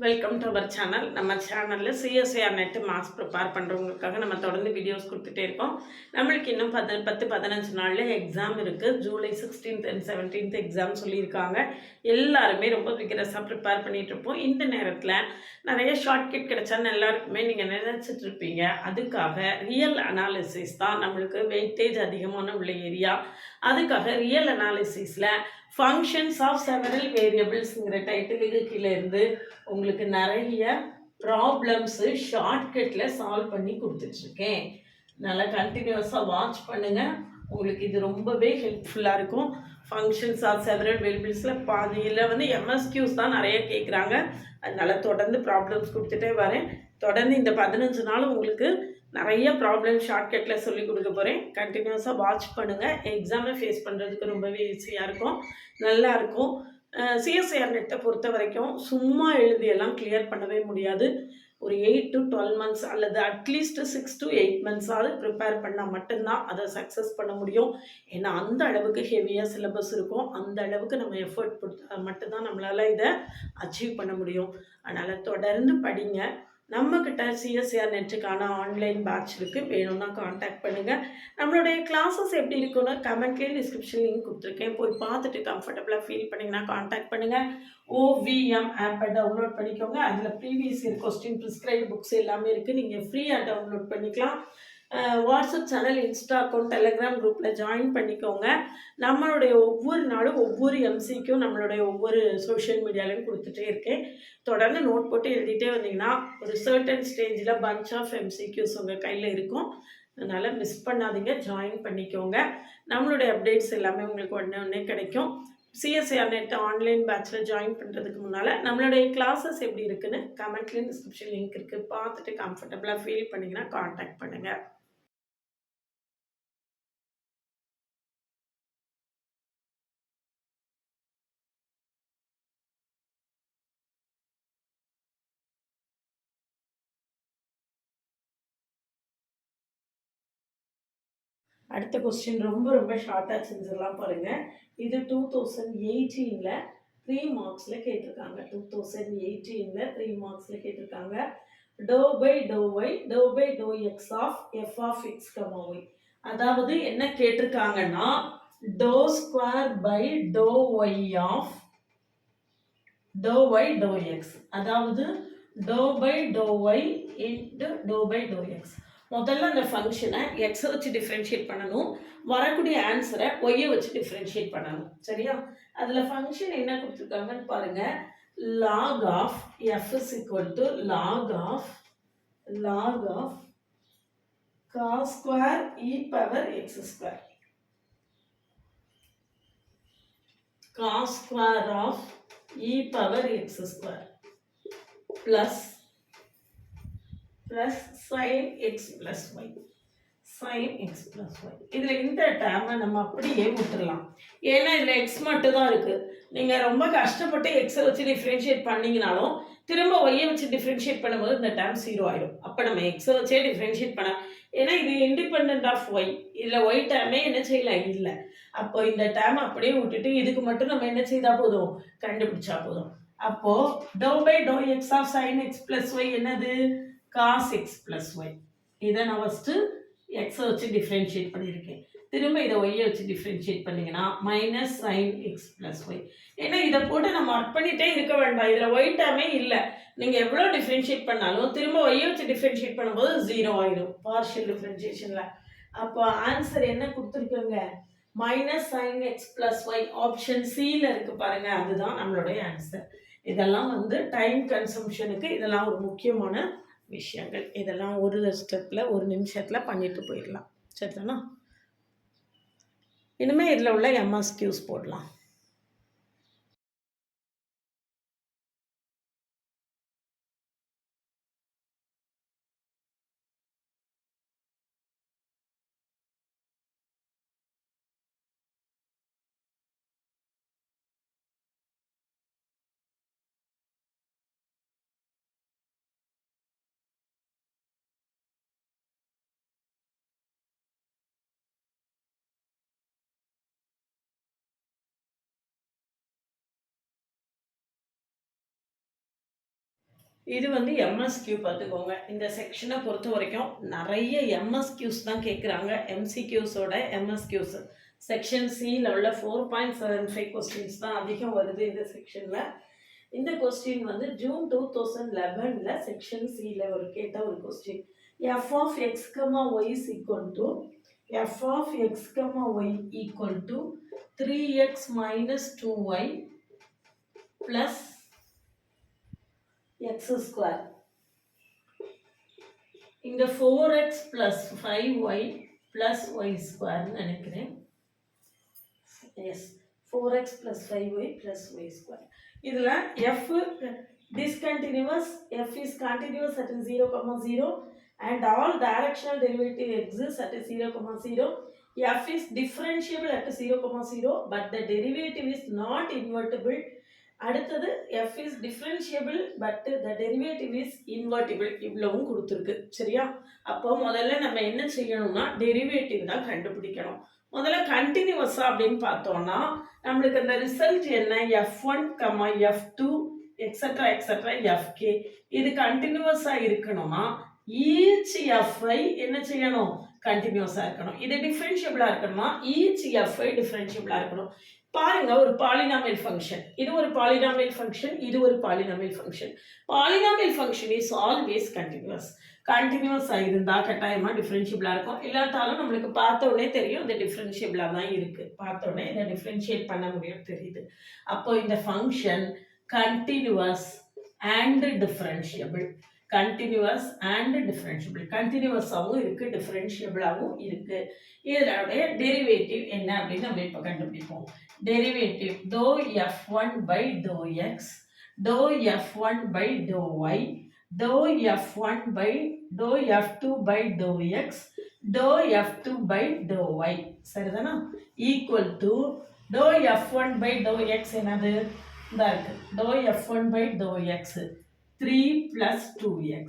Welcome to our channel. நம்ம சேனலில் CSIR NET marks prepare பண்ணுறவங்களுக்காக நம்ம தொடர்ந்து வீடியோஸ் கொடுத்துட்டே இருக்கோம். நம்மளுக்கு இன்னும் 10-15 நாளில் எக்ஸாம் இருக்குது. July 16th and 17th exam சொல்லியிருக்காங்க. எல்லாருமே ரொம்ப விகரஸாக ப்ரிப்பேர் பண்ணிகிட்டு இருப்போம். இந்த நேரத்தில் நிறைய ஷார்ட்கட் கிடைச்சான்னு எல்லாருக்குமே நீங்கள் நினச்சிட்டு இருப்பீங்க. அதுக்காக ரியல் அனாலிசிஸ் தான் நம்மளுக்கு வெயிட்டேஜ் அதிகமான உள்ள ஏரியா. அதுக்காக ரியல் அனாலிசிஸில் ஃபங்க்ஷன்ஸ் ஆஃப் செவரல் வேரியபிள்ஸுங்கிற டைட்டிலுக்கு கீழே இருந்து உங்களுக்கு நிறைய ப்ராப்ளம்ஸு ஷார்ட்கட்டில் சால்வ் பண்ணி கொடுத்துட்ருக்கேன். நல்லா கண்டினியூஸாக வாட்ச் பண்ணுங்கள். உங்களுக்கு இது ரொம்பவே ஹெல்ப்ஃபுல்லாக இருக்கும். ஃபங்க்ஷன்ஸ் ஆர் செவரல் வேரியபிள்ஸில் பாதியில் எம்எஸ்கியூஸ் தான் நிறைய கேட்குறாங்க. அதனால் தொடர்ந்து ப்ராப்ளம்ஸ் கொடுத்துட்டே வரேன். தொடர்ந்து இந்த 15 நாள் உங்களுக்கு நிறைய ப்ராப்ளம் ஷார்ட்கட்டில் சொல்லி கொடுக்க போகிறேன். கண்டினியூஸாக வாட்ச் பண்ணுங்கள். எக்ஸாமை ஃபேஸ் பண்ணுறதுக்கு ரொம்பவே ஈஸியாக இருக்கும், நல்லாயிருக்கும். சிஎஸ்ஐஆர் நெட்டை பொறுத்த வரைக்கும் சும்மா எழுதியெல்லாம் கிளியர் பண்ணவே முடியாது. ஒரு 8 to 12 months அல்லது அட்லீஸ்ட் 6 to 8 months ப்ரிப்பேர் பண்ணால் மட்டும்தான் அதை சக்ஸஸ் பண்ண முடியும். ஏன்னா அந்த அளவுக்கு ஹெவியாக சிலபஸ் இருக்கும். அந்த அளவுக்கு நம்ம எஃபர்ட் கொடுத்தா மட்டும்தான் நம்மளால் இதை அச்சீவ் பண்ண முடியும். அதனால் தொடர்ந்து படிங்க. நம்மக்கிட்ட சிஎஸ்ஐஆர் நெட்டுக்கான ஆன்லைன் பேட்ச் இருக்குது. வேணும்னா காண்டாக்ட் பண்ணுங்கள். நம்மளுடைய கிளாஸஸ் எப்படி இருக்குன்னு கமெண்ட்லேயே டிஸ்கிரிப்ஷன் லிங்க் கொடுத்துருக்கேன். போய் பார்த்துட்டு கம்ஃபர்டபுளாக ஃபீல் பண்ணிங்கன்னா காண்டாக்ட் பண்ணுங்கள். OVM ஆப்பை டவுன்லோட் பண்ணிக்கோங்க. அதில் previous year question prescribe books எல்லாமே இருக்குது. நீங்கள் ஃப்ரீயாக டவுன்லோட் பண்ணிக்கலாம். WhatsApp channel, Insta account, Telegram குரூப்பில் ஜாயின் பண்ணிக்கோங்க. நம்மளுடைய ஒவ்வொரு நாளும் ஒவ்வொரு எம்சிக்கும் நம்மளுடைய ஒவ்வொரு சோஷியல் மீடியாலையும் கொடுத்துட்டே இருக்கேன். தொடர்ந்து நோட் போட்டு எழுதிட்டே வந்தீங்கன்னா ஒரு சர்டன் ஸ்டேஜில் பஞ்ச் ஆஃப் எம்சிக்யூஸ் உங்கள் கையில் இருக்கும். அதனால் மிஸ் பண்ணாதீங்க, ஜாயின் பண்ணிக்கோங்க. நம்மளுடைய அப்டேட்ஸ் எல்லாமே உங்களுக்கு உடனே கிடைக்கும். சிஎஸ்ஐஆர் நெட் ஆன்லைன் பேட்சில் ஜாயின் பண்ணுறதுக்கு முன்னால் நம்மளுடைய கிளாஸஸ் எப்படி இருக்குன்னு கமெண்ட்லேயும் டிஸ்கிரிப்ஷன் லிங்க் இருக்குது. பார்த்துட்டு கம்ஃபர்டபுளாக ஃபீல் பண்ணிங்கன்னா காண்டாக்ட் பண்ணுங்கள். அடுத்த கொஸ்டின் ரொம்ப ஷார்ட்டாக செஞ்சிடலாம் பாருங்கள். இது 2018ல் 3 மார்க்ஸில் கேட்டிருக்காங்க. 2018ல் 3 மார்க்ஸில் கேட்டிருக்காங்க. Doe by doe X of F of X comma Y. அதாவது என்ன கேட்டிருக்காங்கன்னா doe square by doe Y of doe Y doe X. அதாவது doe by doe Y into doe by doe X. முதல்ல அந்த ஃபங்க்ஷனை எக்ஸை வச்சு டிஃப்ரென்ஷியேட் பண்ணணும். வரக்கூடிய ஆன்சரை ஒய்யை வச்சு டிஃப்ரென்ஷியேட் பண்ணணும். சரியா? அதில் ஃபங்க்ஷன் என்ன கொடுத்துருக்காங்கன்னு பாருங்கள். Log of f is equal to log of cos square e power x square. Cos square of e power x square plus sin x plus y. sin x plus y. இதில் இந்த டேர்மை நம்ம அப்படியே விட்டுடலாம். ஏன்னா இதில் எக்ஸ் மட்டும் தான் இருக்குது. நீங்கள் ரொம்ப கஷ்டப்பட்டு எக்ஸை வச்சு டிஃப்ரென்ஷியேட் பண்ணிங்கனாலும் திரும்ப ஒய்யை வச்சு டிஃப்ரென்ஷியேட் பண்ணும்போது இந்த டேர்ம் 0 ஆகிடும். அப்போ நம்ம எக்ஸை வச்சே டிஃப்ரென்ஷியேட் பண்ண, ஏன்னா இது இண்டிபெண்ட் ஆஃப் ஒய். இதில் ஒய் டேர்மே என்ன செய்யலாம், இல்லை. அப்போ இந்த டேர்ம் அப்படியே விட்டுட்டு இதுக்கு மட்டும் நம்ம என்ன செய்தால் போதும், கண்டுபிடிச்சா போதும். அப்போது doe by doe X of sine x plus y என்னது, cos x plus y. இதை நான் ஃபஸ்ட்டு எக்ஸை வச்சு டிஃப்ரென்ஷியேட் பண்ணியிருக்கேன். திரும்ப இதை ஒய்யை வச்சு டிஃப்ரென்ஷியேட் பண்ணிங்கன்னா minus sin x plus y. ஏன்னா இதை போட்டு நம்ம ஒர்க் பண்ணிகிட்டே இருக்க வேண்டாம். இதில் ஒய் டேர்மே இல்லை. நீங்கள் எவ்வளோ டிஃப்ரென்ஷியேட் பண்ணாலும் திரும்ப ஒய்யை வச்சு டிஃப்ரென்ஷியேட் பண்ணும்போது 0 ஆகிடும் பார்ஷியல் டிஃப்ரென்ஷியேஷனில். அப்போ ஆன்சர் என்ன கொடுத்துருக்கோங்க, minus sin x plus y. Option சியில் இருக்குது பாருங்கள், அதுதான் நம்மளுடைய ஆன்சர். இதெல்லாம் டைம் கன்சம்ஷனுக்கு இதெல்லாம் ஒரு முக்கியமான விஷயங்கள். இதெல்லாம் ஒரு ஸ்டெப்பில் ஒரு நிமிஷத்தில் பண்ணிட்டு போயிடலாம். சரிதானா? இனிமேல் இதில் உள்ள எம்எஸ்கியூஸ் போடலாம். இது வந்து எம்எஸ்கியூ பார்த்துக்கோங்க. இந்த செக்ஷனை பொறுத்த வரைக்கும் நிறைய எம்எஸ்கியூஸ் தான் கேட்குறாங்க. எம்சிக்யூஸோட எம்எஸ்கியூஸ் செக்ஷன் சி லெவலில் 4.75 கொஸ்டின்ஸ் தான் அதிகம் வருது இந்த செக்ஷனில். இந்த கொஸ்டின் வந்து ஜூன் 2011 செக்ஷன் சியில் ஒரு கேட்ட ஒரு question. F of X comma y is equal to f of X comma y equal to 3x minus 2y plus x square. இங்க 4x plus 5y plus y square நினைக்கிறேன். Yes, 4x plus 5y plus y square. இதுல f discontinuous, f is continuous at 0, and all directional derivative exists at 0, f is differentiable at 0, but the derivative is not invertible. அடுத்தது f is differentiable but the derivative is invertible. இவ்வளவும் கொடுத்துருக்கு. சரியா? அப்போ முதல்ல நம்ம என்ன செய்யணும்னா டெரிவேட்டிவ் தான் கண்டுபிடிக்கணும். முதல்ல கண்டினியூவஸா அப்படின்னு பார்த்தோம்னா நம்மளுக்கு அந்த ரிசல்ட் என்ன, f1, f2 etcetera etcetera fk. இது கண்டினியூவஸா இருக்கணும்னா ஈச் fi என்ன செய்யணும், கண்டினியூஸா இருக்கணும். இது டிஃபரன்ஷியபிளா இருக்கணும்னா ஈச் fi டிஃபரன்ஷியபிளா இருக்கணும். பாருங்க, ஒரு பாலினாமியல் ஃபங்க்ஷன், இது ஒரு பாலினாமியல் ஃபங்க்ஷன், இது ஒரு polynomial function. Polynomial function is always continuous. கண்டினியூஸா இருந்தா கட்டாயமா டிஃபரன்ஷியபிளா இருக்கும். இல்லாட்டாலும் நம்மளுக்கு பார்த்த உடனே தெரியும் இது டிஃபரன்ஷியபிளா தான் இருக்கு. பார்த்த உடனே இதை டிஃபரன்ஷியேட் பண்ண முடியும் தெரியுது. அப்போ இந்த function continuous and differentiable. Continuous and differentiable. கண்டினியூஸாகவும் இருக்கு, டிஃபரன்ஷியபிளாகவும் இருக்கு. இதனுடைய டெரிவேட்டிவ் என்ன அப்படின்னு நம்ம இப்போ கண்டுபிடிப்போம். Derivative dou f1 by dou x, dou f1 by dou y, dou f1 by dou f2 by dou x, dou f2 by dou y. சரிதானா? Equal to dou f1 by dou x என்னது இந்த இருக்கு. dou f1 by dou x 3 plus 2x.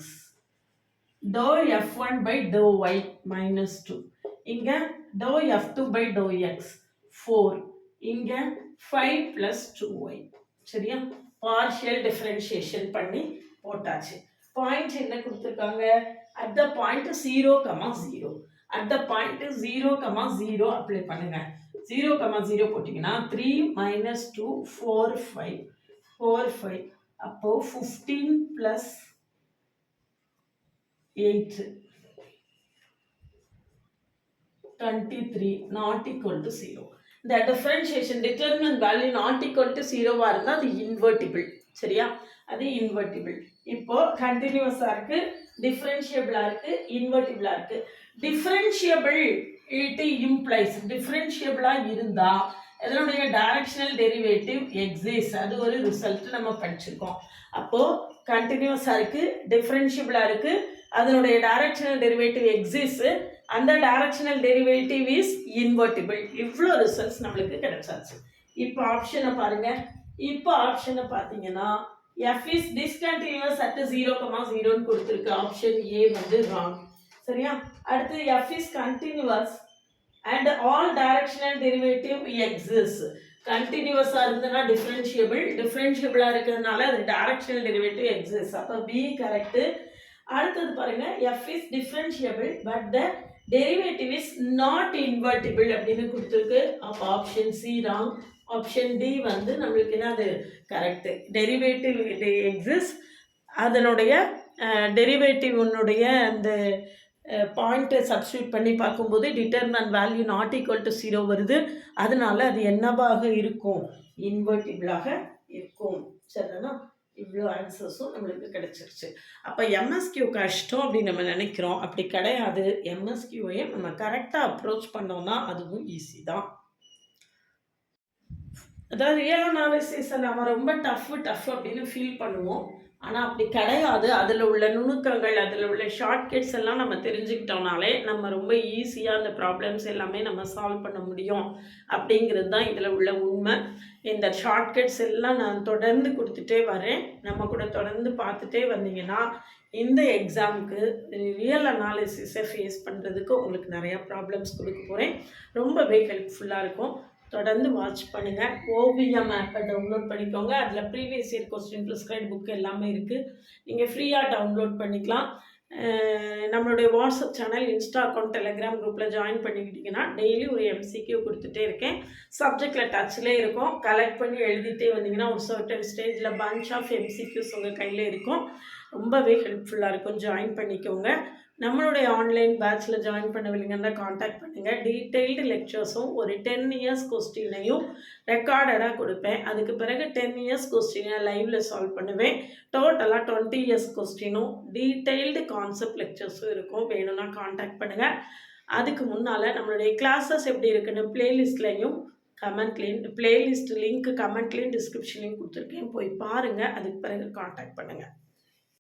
dou f1 by dou y minus 2. இங்க dou f2 by dou x 4. இங்க 5 plus 2y. சரியா? Partial differentiation பண்ணி போட்டாச்சு. Point என்ன கொடுத்துருக்காங்க, at the point 0, 0. at the point 0, 0 apply பண்ணுங்க. 0, 0 போட்டிங்கன்னா 3 minus 2 4 5 4 5. அப்போ 15 plus 8 23 not equal to 0. The differentiation determinant value not equal to 0 இருந்தால் அது invertible. சரியா? அது invertible. இப்போ கண்டினியூஸா இருக்கு, டிஃபரன்ஷியபிளா இருக்கு, இன்வெர்டிபிளா இருக்கு. டிஃபரன்ஷியபிள் it implies டிஃபரன்ஷியபிளா இருந்தா இதனுடைய டைரக்ஷனல் டெரிவேட்டிவ் எக்ஸிஸ்ட். அது ஒரு ரிசல்ட் நம்ம படிச்சிருக்கோம். அப்போ கண்டினியூஸா இருக்கு, டிஃபரன்ஷியபிளா இருக்கு, அதனுடைய டைரக்ஷனல் டெரிவேட்டிவ் எக்ஸிஸ்ட், அந்த டைரக்ஷனல் டெரிவேட்டிவ் இஸ் இன்வெர்டிபிள். இவ்வளோ ரிசல்ட்ஸ் நம்மளுக்கு கிடைச்சாச்சு. இப்போ ஆப்ஷனை பாருங்க. இப்போ ஆப்ஷனை பார்த்தீங்கன்னா f is discontinuous at 0, 0 கொடுத்துருக்கு. ஆப்ஷன் ஏ வந்து ராங். சரியா? அடுத்து f is continuous and all directional derivative exists. கண்டினியூஸா இருந்தனா டிஃபரன்ஷியபிள், டிஃபரன்ஷியபிளா இருக்கிறதுனால அது டைரக்ஷனல் டெரிவேட்டிவ் எக்ஸிஸ்ட். அப்போ பி கரெக்ட். அடுத்தது பாருங்க, f is differentiable but the derivative is not invertible அப்படின்னு கொடுத்துருக்கு. அப்போ option C wrong. Option D வந்து நம்மளுக்கு என்னது கரெக்ட். டெரிவேட்டிவ் எக்ஸிஸ்ட், அதனுடைய டெரிவேட்டிவ் உன்னுடைய அந்த பாயிண்ட்டை சப்ஸ்டியூட் பண்ணி பார்க்கும்போது determinant value not equal to 0 வருது. அதனால அது என்னவாக இருக்கும், இன்வெர்டிபிளாக இருக்கும். சரிதானா? இவ்வளோ ஆன்சர்ஸும் நம்மளுக்கு கிடைச்சிருச்சு. அப்போ எம்எஸ்கியூ கஷ்டம் அப்படின்னு நம்ம நினைக்கிறோம், அப்படி கிடையாது. எம்எஸ்கியூவையும் நம்ம கரெக்டாக அப்ரோச் பண்ணோம்னா அதுவும் ஈஸி தான். அதாவது ரியல் அனாலிசிஸை நம்ம ரொம்ப டஃப் அப்படின்னு ஃபீல் பண்ணுவோம், ஆனால் அப்படி கிடையாது. அதில் உள்ள நுணுக்கங்கள், அதில் உள்ள ஷார்ட்கட்ஸ் எல்லாம் நம்ம தெரிஞ்சுக்கிட்டோம்னாலே நம்ம ரொம்ப ஈஸியாக அந்த ப்ராப்ளம்ஸ் எல்லாமே நம்ம சால்வ் பண்ண முடியும் அப்படிங்கிறது தான் இதில் உள்ள உண்மை. இந்த ஷார்ட்கட்ஸ் எல்லாம் நான் தொடர்ந்து கொடுத்துட்டே வரேன். நம்ம கூட தொடர்ந்து பார்த்துட்டே வந்தீங்கன்னா இந்த எக்ஸாமுக்கு ரியல் அனாலிசிஸை ஃபேஸ் பண்ணுறதுக்கு உங்களுக்கு நிறையா ப்ராப்ளம்ஸ் கொடுக்க போகிறேன். ரொம்பவே ஹெல்ப்ஃபுல்லாக இருக்கும். தொடர்ந்து வாட்ச் பண்ணுங்கள். ஓவியம் ஆப்பை டவுன்லோட் பண்ணிக்கோங்க. அதில் previous year question prescribe book எல்லாமே இருக்குது. நீங்கள் ஃப்ரீயாக டவுன்லோட் பண்ணிக்கலாம். நம்மளுடைய WhatsApp channel, Insta account, Telegram குரூப்பில் ஜாயின் பண்ணிக்கிட்டிங்கன்னா டெய்லி ஒரு எம்சிக்யூ கொடுத்துட்டே இருக்கேன். சப்ஜெக்டில் டச்சிலே இருக்கும். கலெக்ட் பண்ணி எழுதிட்டே வந்தீங்கன்னா ஒரு சர்டன் ஸ்டேஜில் பஞ்ச் ஆஃப் எம்சிக்யூஸ் உங்கள் கையில் இருக்கும். ரொம்பவே ஹெல்ப்ஃபுல்லாக இருக்கும். ஜாயின் பண்ணிக்கோங்க. நம்மளுடைய ஆன்லைன் பேட்சில் ஜாயின் பண்ணவில்லைங்கன்னா காண்டாக்ட் பண்ணுங்கள். டீட்டெயில்டு லெக்சர்ஸும் ஒரு 10 இயர்ஸ் கொஸ்டினையும் ரெக்கார்டடாக கொடுப்பேன். அதுக்கு பிறகு 10 இயர்ஸ் கொஸ்டினை லைவில் சால்வ் பண்ணுவேன். டோட்டலாக 20 இயர்ஸ் கொஸ்டினும் டீட்டெயில்டு கான்செப்ட் லெக்சர்ஸும் இருக்கும். வேணும்னா காண்டாக்ட் பண்ணுங்கள். அதுக்கு முன்னால் நம்மளுடைய கிளாஸஸ் எப்படி இருக்குன்னு பிளேலிஸ்ட்லேயும் பிளேலிஸ்ட் லிங்க் கமெண்ட்லேயும் டிஸ்கிரிப்ஷன்லேயும் கொடுத்துருக்கேன். போய் பாருங்கள். அதுக்கு பிறகு காண்டாக்ட் பண்ணுங்கள்.